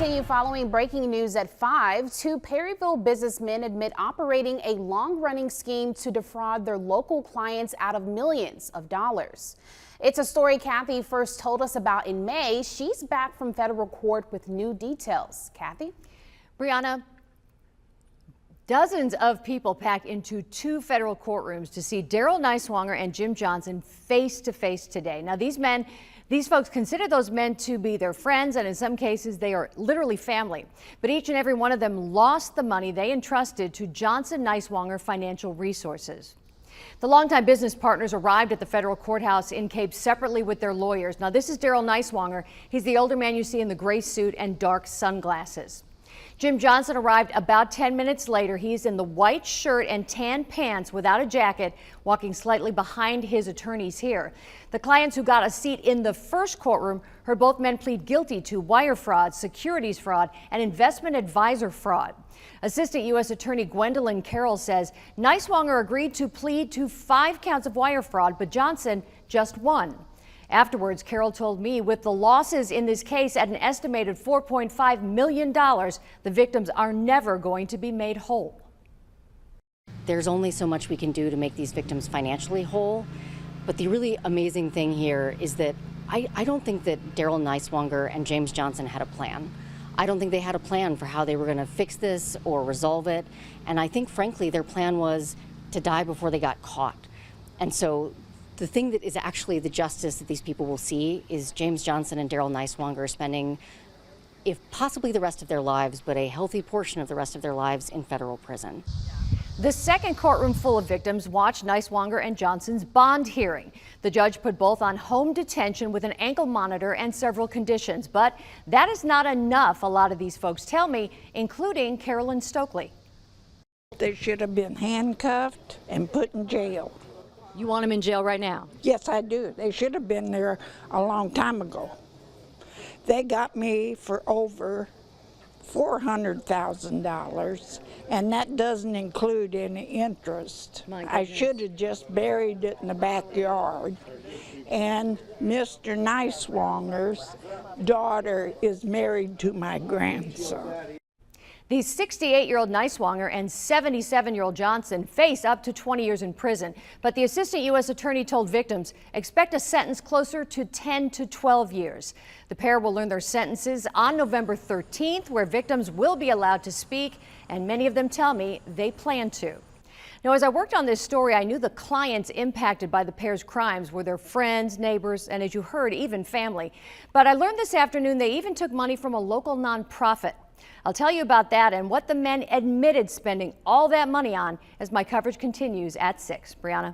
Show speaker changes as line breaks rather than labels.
continue following breaking news at 5. Two Perryville businessmen admit operating a long-running scheme to defraud their local clients out of millions of dollars. It's a story Kathy first told us about in May. She's back from federal court with new details. Kathy?
Brianna, dozens of people packed into two federal courtrooms to see Daryl Niswonger and Jim Johnson face to face today. Now, these folks consider those men to be their friends, and in some cases they are literally family. But each and every one of them lost the money they entrusted to Johnson Niswonger Financial Resources. The longtime business partners arrived at the federal courthouse in Cape separately with their lawyers. Now, this is Daryl Niswonger. He's the older man you see in the gray suit and dark sunglasses. Jim Johnson arrived about 10 minutes later. He's in the white shirt and tan pants without a jacket, walking slightly behind his attorneys here. The clients who got a seat in the first courtroom heard both men plead guilty to wire fraud, securities fraud, and investment advisor fraud. Assistant U.S. Attorney Gwendolyn Carroll says Niswonger agreed to plead to 5 counts of wire fraud, but Johnson just 1. Afterwards, Carroll told me with the losses in this case at an estimated $4.5 million, the victims are never going to be made whole.
There's only so much we can do to make these victims financially whole. But the really amazing thing here is that I don't think that Daryl Niswonger and James Johnson had a plan. I don't think they had a plan for how they were going to fix this or resolve it. And I think, frankly, their plan was to die before they got caught. And so the thing that is actually the justice that these people will see is James Johnson and Daryl Niswonger spending, if possibly the rest of their lives, but a healthy portion of the rest of their lives in federal prison.
The second courtroom full of victims watched Niswonger and Johnson's bond hearing. The judge put both on home detention with an ankle monitor and several conditions. But that is not enough, a lot of these folks tell me, including Carolyn Stokely.
They should have been handcuffed and put in jail.
You want them in jail right now?
Yes, I do. They should have been there a long time ago. They got me for over $400,000, and that doesn't include any interest. I should have just buried it in the backyard. And Mr. Niswonger's daughter is married to my grandson.
The 68-year-old Niswonger and 77-year-old Johnson face up to 20 years in prison. But the assistant U.S. attorney told victims expect a sentence closer to 10 to 12 years. The pair will learn their sentences on November 13th, where victims will be allowed to speak, and many of them tell me they plan to. Now, as I worked on this story, I knew the clients impacted by the pair's crimes were their friends, neighbors, and as you heard, even family. But I learned this afternoon they even took money from a local nonprofit. I'll tell you about that and what the men admitted spending all that money on as my coverage continues at 6. Brianna.